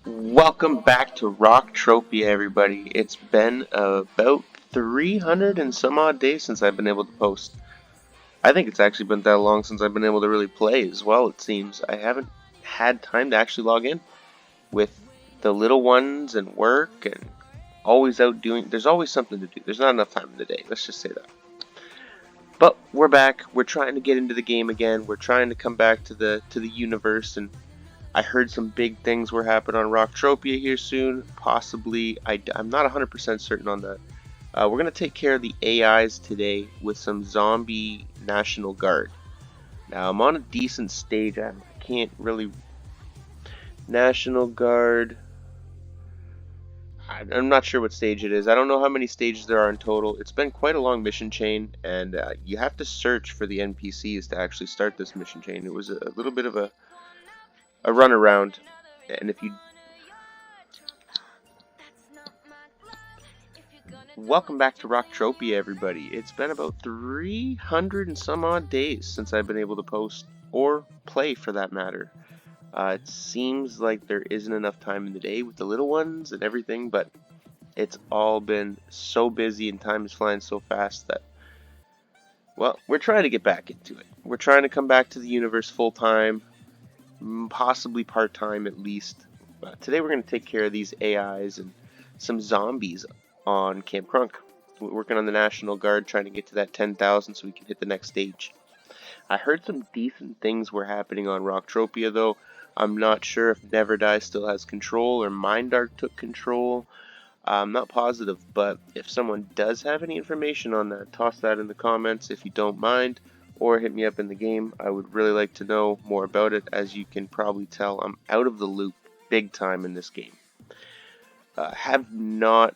Welcome back to Rocktropia, everybody. It's been about 300 and some odd days since I've been able to post. I think it's actually been that long since I've been able to really play as well, it seems. I haven't had time to actually log in with the little ones and work and always out doing. There's always something to do. There's not enough time in the day, let's just say that. But we're back. We're trying to get into the game again. We're trying to come back to the universe, and I heard some big things were happening on Rocktropia here soon. Possibly, I'm not 100% certain on that. We're going to take care of the AIs today with some zombie National Guard. Now, I'm on a decent stage. I can't really... National Guard... I'm not sure what stage it is. I don't know how many stages there are in total. It's been quite a long mission chain, and you have to search for the NPCs to actually start this mission chain. It was a little bit of a run around, and if you welcome back to Rocktropia, everybody. It's been about 300 and some odd days since I've been able to post or play, for that matter. It seems like there isn't enough time in the day with the little ones and everything, but it's all been so busy and time is flying so fast that, well, we're trying to get back into it. We're trying to come back to the universe full time, possibly part-time at least. Today we're going to take care of these AIs and some zombies on Camp Crunk. We're working on the National Guard, trying to get to that 10,000 so we can hit the next stage. I heard some decent things were happening on Rocktropia, though. I'm not sure if Never Die still has control or Mindark took control. I'm not positive, but if someone does have any information on that, toss that in the comments if you don't mind, or hit me up in the game. I would really like to know more about it. As you can probably tell, I'm out of the loop big time in this game. Have not...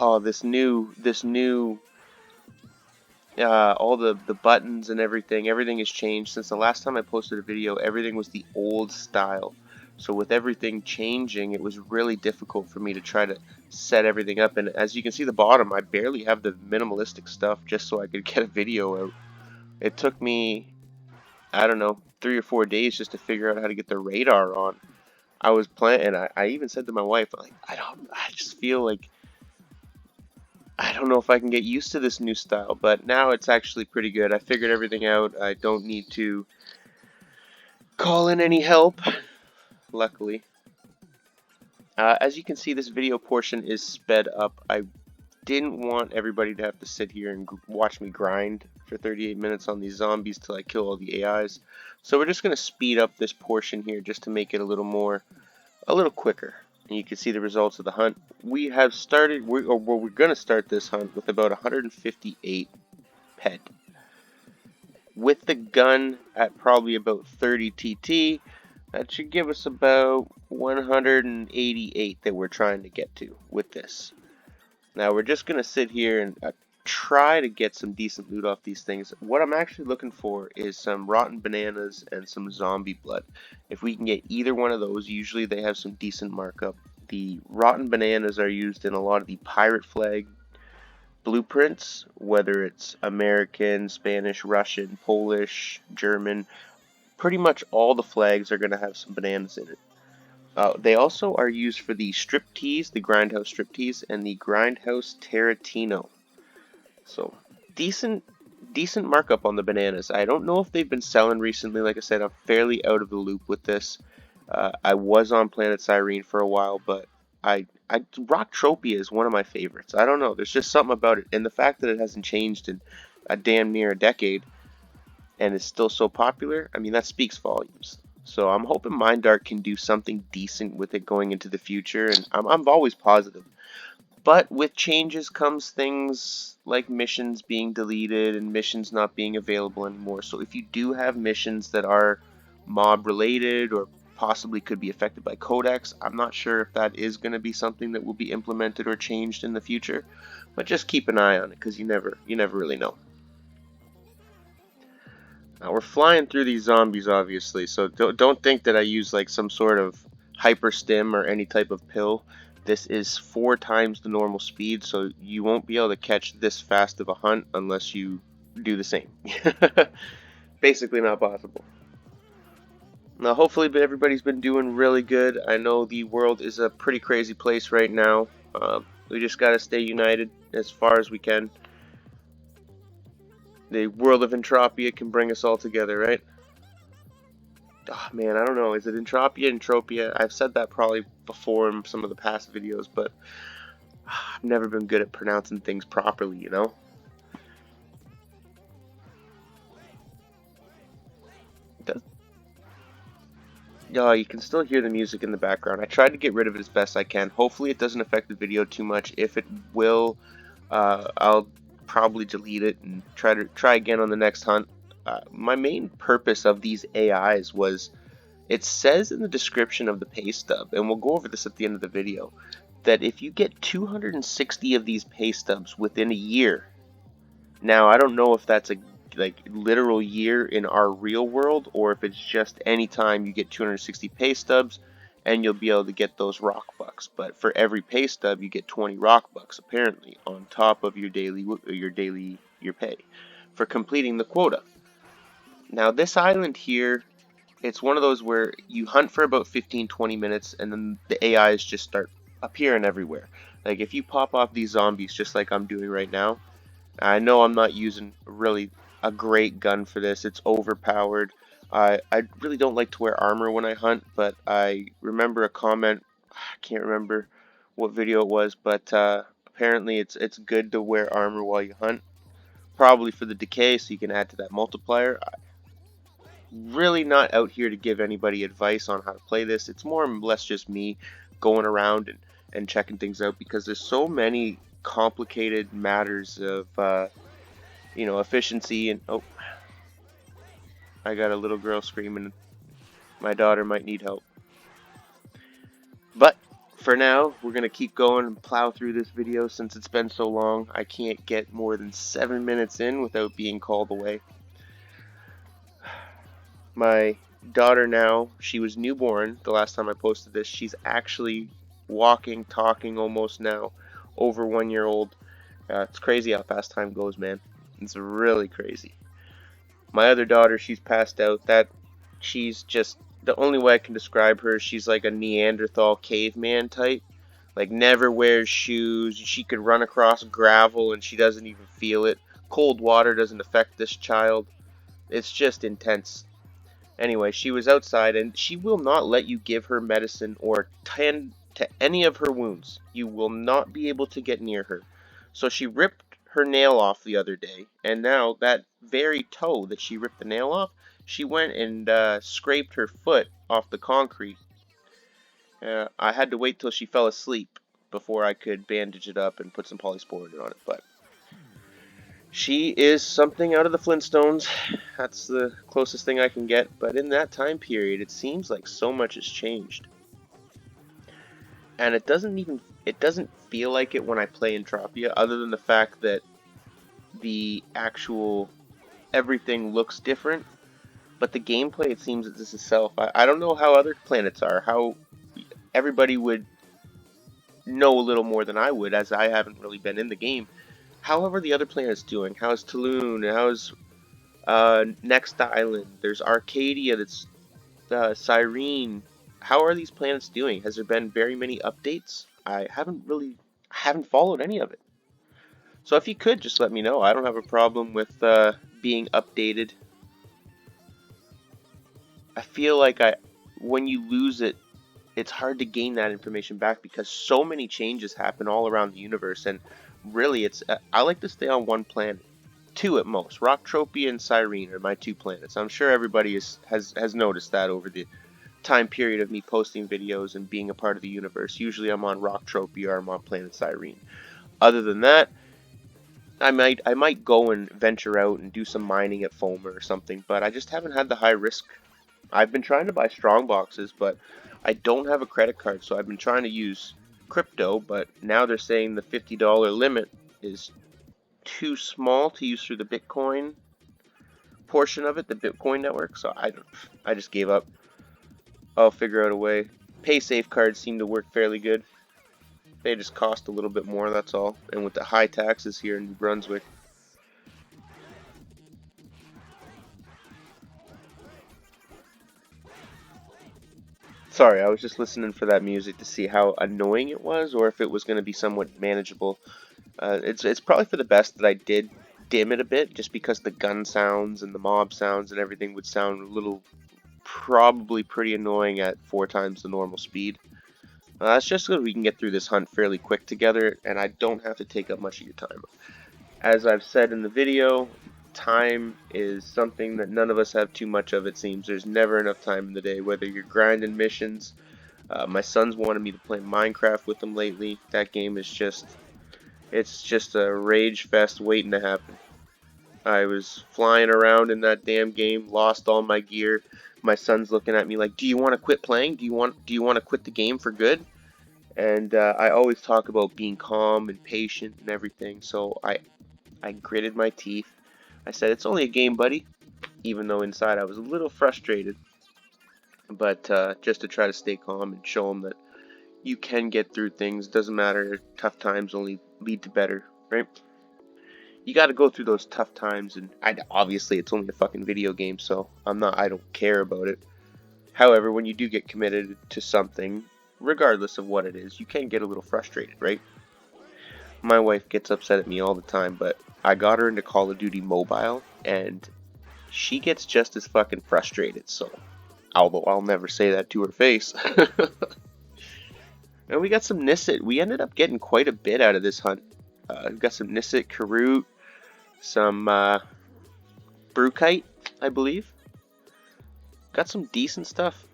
Oh, this new all the buttons and everything has changed since the last time I posted a video. Everything was the old style, so with everything changing, it was really difficult for me to try to set everything up. And as you can see the bottom, I barely have the minimalistic stuff just so I could get a video out. It took me, I don't know, 3 or 4 days just to figure out how to get the radar on. I was playing, and I even said to my wife, like, I just feel like I don't know if I can get used to this new style, but now it's actually pretty good. I figured everything out. I don't need to call in any help, luckily. As you can see, this video portion is sped up. I didn't want everybody to have to sit here and watch me grind for 38 minutes on these zombies till I kill all the AIs. So we're just going to speed up this portion here just to make it a little quicker. And you can see the results of the hunt. We have started, we're going to start this hunt with about 158 pet. With the gun at probably about 30 TT, that should give us about 188 that we're trying to get to with this. Now we're just going to sit here and try to get some decent loot off these things. What I'm actually looking for is some rotten bananas and some zombie blood. If we can get either one of those, usually they have some decent markup. The rotten bananas are used in a lot of the pirate flag blueprints, whether it's American, Spanish, Russian, Polish, German. Pretty much all the flags are going to have some bananas in it. They also are used for the striptease, the grindhouse striptease, and the grindhouse Tarantino. So decent markup on the bananas. I don't know if they've been selling recently. Like I said, I'm fairly out of the loop with this. I was on Planet Cyrene for a while, but Rocktropia is one of my favorites. I don't know. There's just something about it, and the fact that it hasn't changed in a damn near a decade and is still so popular. I mean, that speaks volumes. So I'm hoping Mindark can do something decent with it going into the future, and I'm always positive. But with changes comes things like missions being deleted and missions not being available anymore. So if you do have missions that are mob related or possibly could be affected by codex, I'm not sure if that is going to be something that will be implemented or changed in the future. But just keep an eye on it, because you never really know. Now we're flying through these zombies, obviously, so don't think that I use like some sort of hyper stim or any type of pill. This is 4 times the normal speed, so you won't be able to catch this fast of a hunt unless you do the same. Basically not possible. Now, hopefully, everybody's been doing really good. I know the world is a pretty crazy place right now. We just gotta stay united as far as we can. The world of Entropia can bring us all together, right? Oh, man, I don't know. Is it Entropia, Entropia? I've said that probably before in some of the past videos, but I've never been good at pronouncing things properly, you know? Yeah, you can still hear the music in the background. I tried to get rid of it as best I can. Hopefully it doesn't affect the video too much. If it will, I'll probably delete it and try again on the next hunt. My main purpose of these AIs was, it says in the description of the pay stub, and we'll go over this at the end of the video, that if you get 260 of these pay stubs within a year, now I don't know if that's a literal year in our real world, or if it's just any time you get 260 pay stubs and you'll be able to get those rock bucks. But for every pay stub you get 20 rock bucks apparently on top of your pay for completing the quota. Now this island here, it's one of those where you hunt for about 15-20 minutes and then the AIs just start appearing everywhere. Like if you pop off these zombies just like I'm doing right now, I know I'm not using really a great gun for this. It's overpowered. I really don't like to wear armor when I hunt, but I remember a comment, I can't remember what video it was, but apparently it's good to wear armor while you hunt. Probably for the decay, so you can add to that multiplier. I'm really not out here to give anybody advice on how to play this. It's more or less just me going around and checking things out, because there's so many complicated matters of efficiency. And oh, I got a little girl screaming. My daughter might need help. But for now, we're going to keep going and plow through this video since it's been so long. I can't get more than 7 minutes in without being called away. My daughter now, she was newborn the last time I posted this. She's actually walking, talking almost now, over 1 year old. It's crazy how fast time goes, man. It's really crazy. My other daughter, she's passed out. She's just, the only way I can describe her, she's like a Neanderthal caveman type. Like never wears shoes. She could run across gravel and she doesn't even feel it. Cold water doesn't affect this child. It's just intense. Anyway, she was outside and she will not let you give her medicine or tend to any of her wounds. You will not be able to get near her. So she ripped her nail off the other day, and now that very toe that she ripped the nail off, she went and scraped her foot off the concrete. I had to wait till she fell asleep before I could bandage it up and put some polysporin on it, but she is something out of the Flintstones. That's the closest thing I can get, but in that time period, it seems like so much has changed. And it doesn't feel like it when I play Entropia, other than the fact that the actual everything looks different, but the gameplay, it seems that this is self. I don't know how other planets are, how everybody would know a little more than I would, as I haven't really been in the game. How are the other planets doing? How's Tulun? How's Next Island? There's Arcadia, that's Cyrene. How are these planets doing? Has there been very many updates? I haven't followed any of it. So if you could, just let me know. I don't have a problem with being updated. I feel like when you lose it, it's hard to gain that information back because so many changes happen all around the universe, and really, I like to stay on one planet, two at most. Rocktropia and Cyrene are my two planets. I'm sure everybody has noticed that over the time period of me posting videos and being a part of the universe. Usually, I'm on Rocktropia or I'm on planet Cyrene. Other than that, I might go and venture out and do some mining at Foamer or something, but I just haven't had the high risk. I've been trying to buy strong boxes, but I don't have a credit card, so I've been trying to use crypto, but now they're saying the $50 limit is too small to use through the Bitcoin portion of it, the Bitcoin network, so I just gave up. I'll figure out a way. PaySafe cards seem to work fairly good. They just cost a little bit more, that's all. And with the high taxes here in New Brunswick, Sorry, I was just listening for that music to see how annoying it was, or if it was going to be somewhat manageable. It's probably for the best that I did dim it a bit, just because the gun sounds and the mob sounds and everything would sound a little, probably pretty annoying at 4 times the normal speed. That's just so we can get through this hunt fairly quick together, and I don't have to take up much of your time. As I've said in the video, time is something that none of us have too much of, it seems. There's never enough time in the day, whether you're grinding missions. My son's wanted me to play Minecraft with him lately. That game is it's just a rage fest waiting to happen. I was flying around in that damn game, lost all my gear. My son's looking at me like, "Do you want to quit playing? Do you want to quit the game for good?" And I always talk about being calm and patient and everything. So I gritted my teeth. I said, "It's only a game, buddy," even though inside I was a little frustrated. But just to try to stay calm and show him that you can get through things. Doesn't matter. Tough times only lead to better, right? You got to go through those tough times, and obviously it's only a fucking video game, so I don't care about it. However, when you do get committed to something, regardless of what it is, you can get a little frustrated, right? My wife gets upset at me all the time, but I got her into Call of Duty Mobile, and she gets just as fucking frustrated, so although I'll never say that to her face. And we got some Nisset. We ended up getting quite a bit out of this hunt. We got some Nisset, Karut, some Brukite, I believe. Got some decent stuff.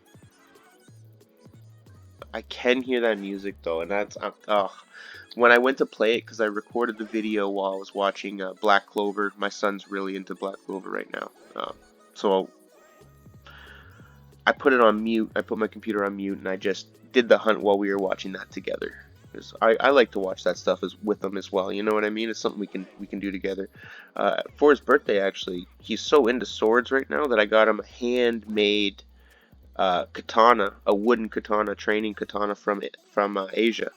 I can hear that music though, and that's when I went to play it, because I recorded the video while I was watching Black Clover. My son's really into Black Clover right now, so I put it on mute. I put my computer on mute, and I just did the hunt while we were watching that together. I like to watch that stuff with them as well. You know what I mean? It's something we can do together. For his birthday, actually, he's so into swords right now that I got him a handmade katana, a wooden katana, training katana from Asia.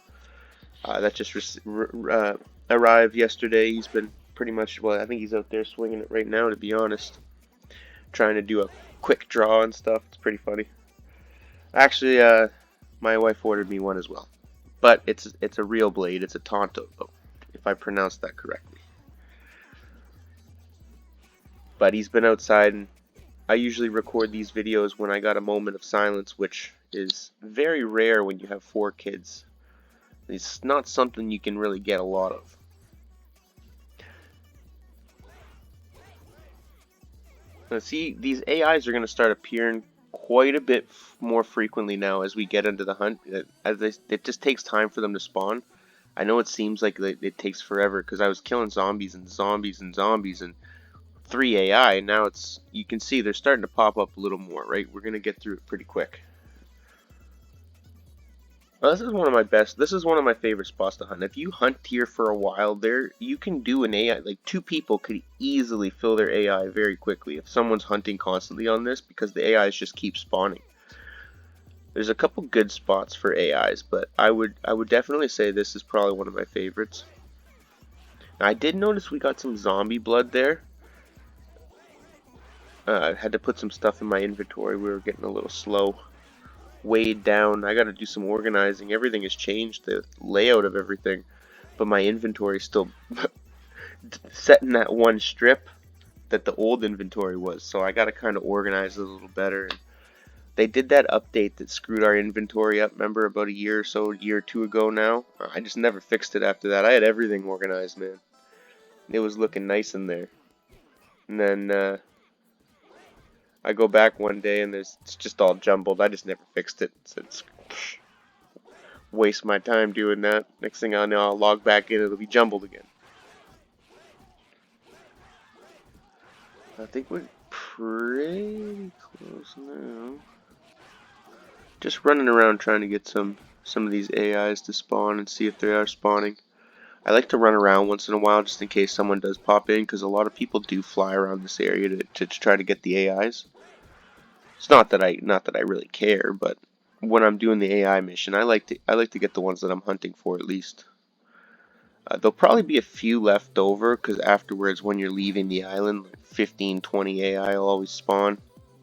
That just arrived yesterday. He's been pretty much, well, I think he's out there swinging it right now, to be honest. Trying to do a quick draw and stuff. It's pretty funny. Actually, my wife ordered me one as well. But it's a real blade. It's a Tonto, though, if I pronounced that correctly. But he's been outside, and I usually record these videos when I got a moment of silence, which is very rare when you have 4 kids. It's not something you can really get a lot of. Now, see, these AIs are going to start appearing quite a bit more frequently now as we get into the hunt. It just takes time for them to spawn. I know it seems like it takes forever, because I was killing zombies and zombies and zombies and 3 AI, and now you can see they're starting to pop up a little more, right? We're going to get through it pretty quick. Well, this is one of my favorite spots to hunt. If you hunt here for a while, you can do an AI, like 2 people could easily fill their AI very quickly if someone's hunting constantly on this, because the AIs just keep spawning. There's a couple good spots for AIs, but I would definitely say this is probably one of my favorites. Now, I did notice we got some zombie blood there. I had to put some stuff in my inventory. We were getting a little slow. Weighed down. I got to do some organizing. Everything has changed, the layout of everything, but my inventory is still set in that one strip that the old inventory was, so I got to kind of organize it a little better. And they did that update that screwed our inventory up, remember, about a year or 2 ago now. I just never fixed it after that. I had everything organized, man. It was looking nice in there. And then I go back one day and it's just all jumbled. I just never fixed it. So it's waste my time doing that. Next thing I know, I'll log back in, it'll be jumbled again. I think we're pretty close now. Just running around trying to get some of these AIs to spawn and see if they are spawning. I like to run around once in a while just in case someone does pop in, because a lot of people do fly around this area to try to get the AIs. It's not that I really care, but when I'm doing the AI mission, I like to get the ones that I'm hunting for at least. There'll probably be a few left over, because afterwards when you're leaving the island, like 15, 20 AI will always spawn.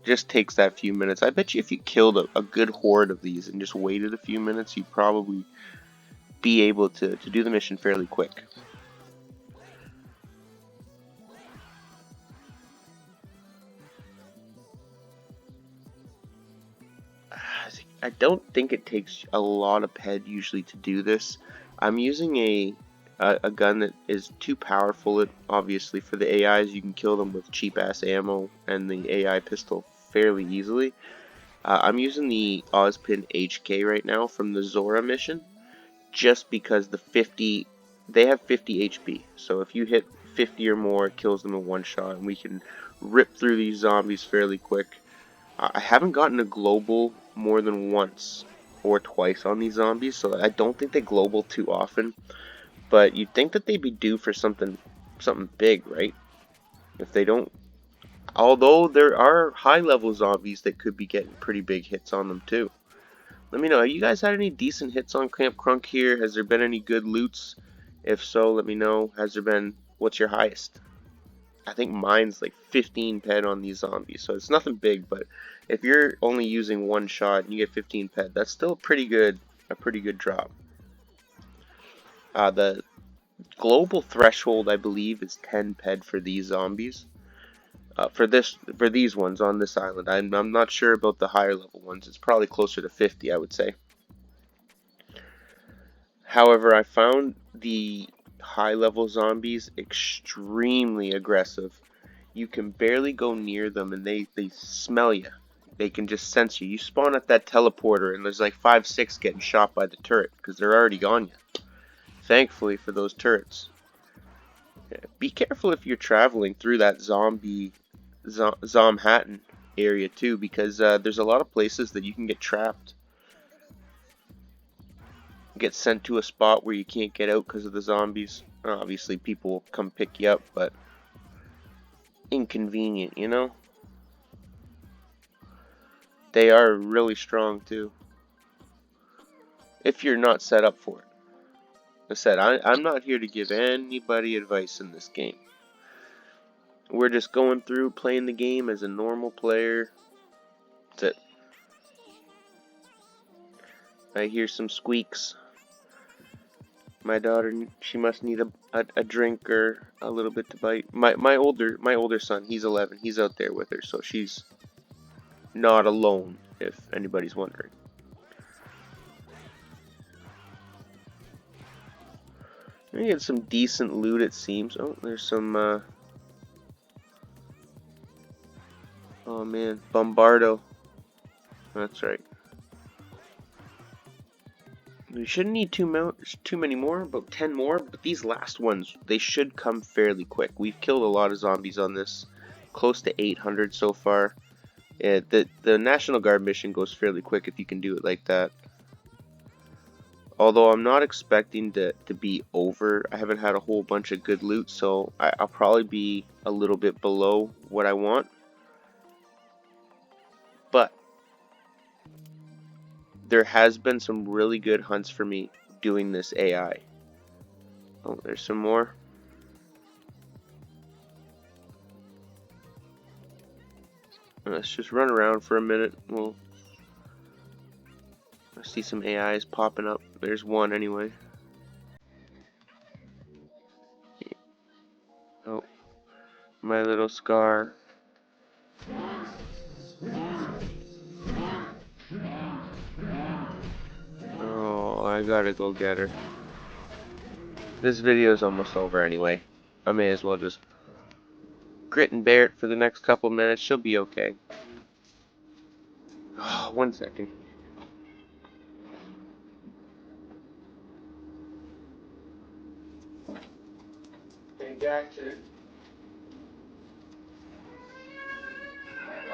just takes that few minutes. I bet you if you killed a good horde of these and just waited a few minutes, you'd probably be able to do the mission fairly quick. I don't think it takes a lot of ped usually to do this. I'm using a gun that is too powerful. Obviously for the AIs, you can kill them with cheap ass ammo and the AI pistol fairly easily. I'm using the Ozpin HK right now from the Zora mission, just because they have 50 HP. So if you hit 50 or more, it kills them in one shot, and we can rip through these zombies fairly quick. I haven't gotten a global more than once or twice on these zombies, so I don't think they global too often. But you'd think that they'd be due for something big, right? If they don't, although there are high level zombies that could be getting pretty big hits on them too. Let me know, have you guys had any decent hits on Camp Crunk here? Has there been any good loots? If so, let me know. Has there been, what's your highest? I think mine's like 15 ped on these zombies, so it's nothing big, but if you're only using one shot and you get 15 ped, that's still a pretty good drop. The global threshold, I believe, is 10 ped for these zombies. For these ones on this island, I'm not sure about the higher level ones. It's probably closer to 50, I would say. However, I found the high level zombies extremely aggressive. You can barely go near them and they smell you. They can just sense you. You spawn at that teleporter and there's like 5, 6 getting shot by the turret because they're already on you. Thankfully for those turrets. Yeah, be careful if you're traveling through that Zomhattan area too, because there's a lot of places that you can get trapped. Get sent to a spot where you can't get out because of the zombies. Obviously people will come pick you up, but inconvenient, you know? They are really strong too, if you're not set up for it. I said, I'm not here to give anybody advice in this game. We're just going through playing the game as a normal player. That's it. I hear some squeaks. My daughter, she must need a drink or a little bit to bite. My older son, he's 11. He's out there with her, so she's not alone, if anybody's wondering. We get some decent loot, it seems. Oh, there's some, oh man, Bombardo. That's right. We shouldn't need too many more, about 10 more, but these last ones, they should come fairly quick. We've killed a lot of zombies on this, close to 800 so far. Yeah, the National Guard mission goes fairly quick if you can do it like that. Although I'm not expecting to be over. I haven't had a whole bunch of good loot, so I'll probably be a little bit below what I want. But there has been some really good hunts for me doing this AI. Oh, there's some more. Let's just run around for a minute. I see some AIs popping up. There's one anyway. Oh, my little Scar. Oh, I gotta go get her. This video is almost over anyway. I may as well just grit and bear it for the next couple minutes. She'll be okay. Oh, 1 second. Hey, Jackson.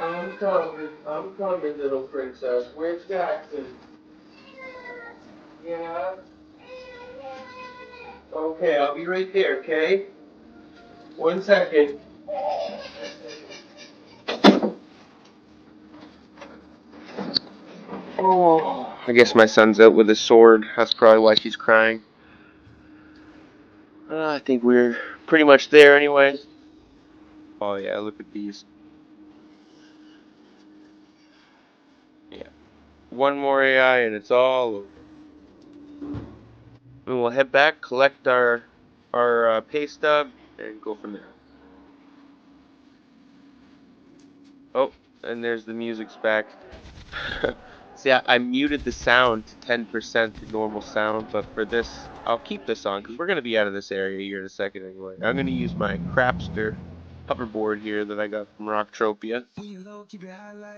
I'm coming. I'm coming, little princess. Where's Jackson? Yeah? Okay, I'll be right there, okay? 1 second. Oh, I guess my son's out with his sword. That's probably why she's crying. I think we're pretty much there anyway. Oh yeah, look at these. One more AI and it's all over. And we'll head back, collect our pay stub, and go from there. Oh, and there's the music's back. See, I muted the sound to 10% to normal sound, but for this, I'll keep this on because we're going to be out of this area here in a second anyway. I'm going to use my Crapster hoverboard here that I got from Rocktropia.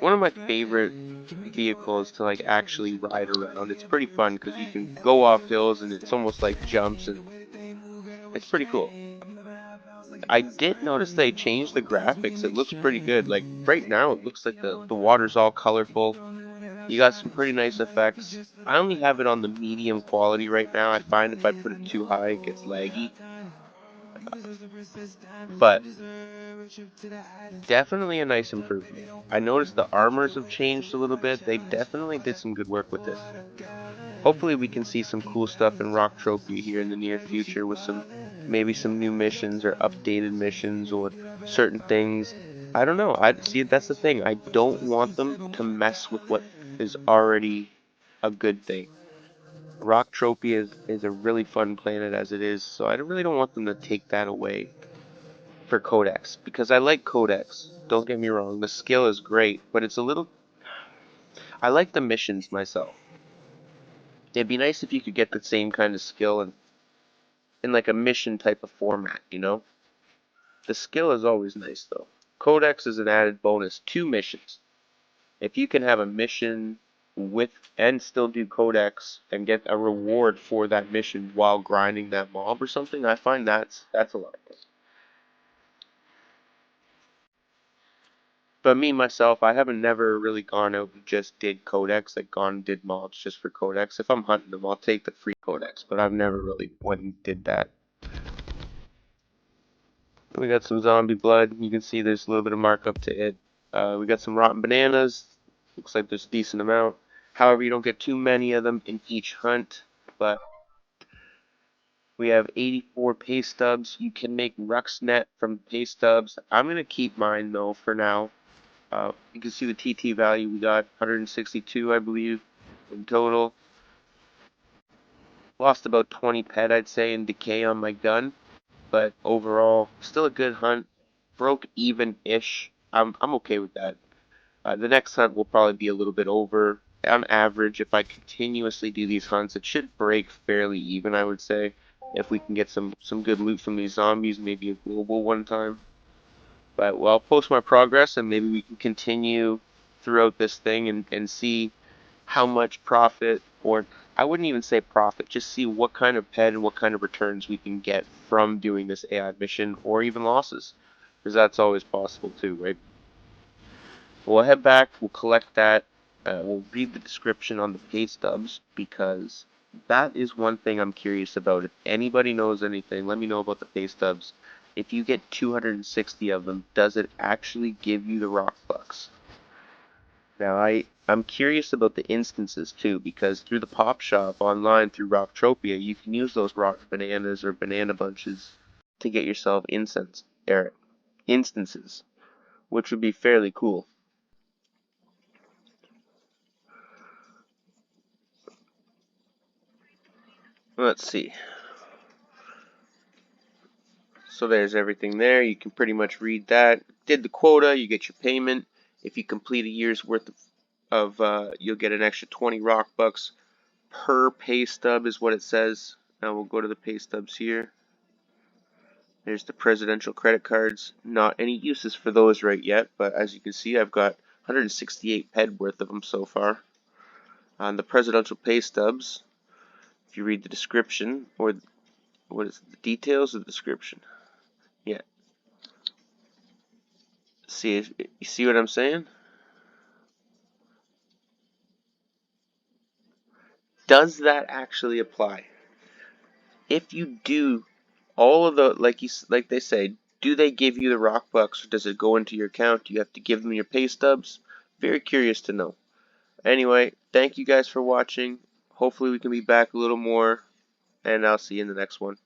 One of my favorite vehicles to like actually ride around. It's pretty fun because you can go off hills and it's almost like jumps and it's pretty cool. I did notice they changed the graphics. It looks pretty good. Like right now, it looks like the water's all colorful. You got some pretty nice effects. I only have it on the medium quality right now. I find if I put it too high, it gets laggy. But definitely a nice improvement. I noticed the armors have changed a little bit. They definitely did some good work with this. Hopefully we can see some cool stuff in Rocktropia here in the near future with some maybe some new missions or updated missions or certain things. I don't know. I see that's the thing. I don't want them to mess with what is already a good thing. Rocktropia is a really fun planet as it is, so I really don't want them to take that away for Codex because I like Codex. Don't get me wrong, the skill is great, but it's a little. I like the missions myself. It'd be nice if you could get the same kind of skill in like a mission type of format, you know? The skill is always nice though. Codex is an added bonus to missions. If you can have a mission with and still do Codex and get a reward for that mission while grinding that mob or something, I find that's a lot of fun. But me myself, I haven't never really gone out and just did Codex, like gone and did mobs just for Codex. If I'm hunting them, I'll take the free Codex, but I've never really went and did that. We got some zombie blood. You can see there's a little bit of markup to it. We got some rotten bananas. Looks like there's a decent amount. However, you don't get too many of them in each hunt. But we have 84 pay stubs. You can make Ruxnet from pay stubs. I'm going to keep mine though for now. You can see the TT value. We got 162, I believe, in total. Lost about 20 pet, I'd say, in decay on my gun. But overall, still a good hunt. Broke even-ish. I'm okay with that. The next hunt will probably be a little bit over. On average, if I continuously do these hunts, it should break fairly even, I would say. If we can get some good loot from these zombies, maybe a global one time. But well, I'll post my progress and maybe we can continue throughout this thing and see how much profit, or I wouldn't even say profit, just see what kind of pet and what kind of returns we can get from doing this AI mission, or even losses, because that's always possible too, right? We'll head back, we'll collect that, we'll read the description on the pay stubs, because that is one thing I'm curious about. If anybody knows anything, let me know about the pay stubs. If you get 260 of them, does it actually give you the rock bucks? Now, I'm curious about the instances too, because through the pop shop online through Rocktropia, you can use those rock bananas or banana bunches to get yourself instances, which would be fairly cool. Let's see. So there's everything there. You can pretty much read that. Did the quota, you get your payment. If you complete a year's worth of you'll get an extra 20 rock bucks per pay stub is what it says. Now we'll go to the pay stubs here. There's the presidential credit cards. Not any uses for those right yet, but as you can see, I've got 168 ped worth of them so far. On the presidential pay stubs, if you read the description, or what is it, the details of the description? Yeah. See, you see what I'm saying? Does that actually apply? If you do all of the like they say, do they give you the rock bucks or does it go into your account? Do you have to give them your pay stubs? Very curious to know. Anyway, thank you guys for watching. Hopefully we can be back a little more, and I'll see you in the next one.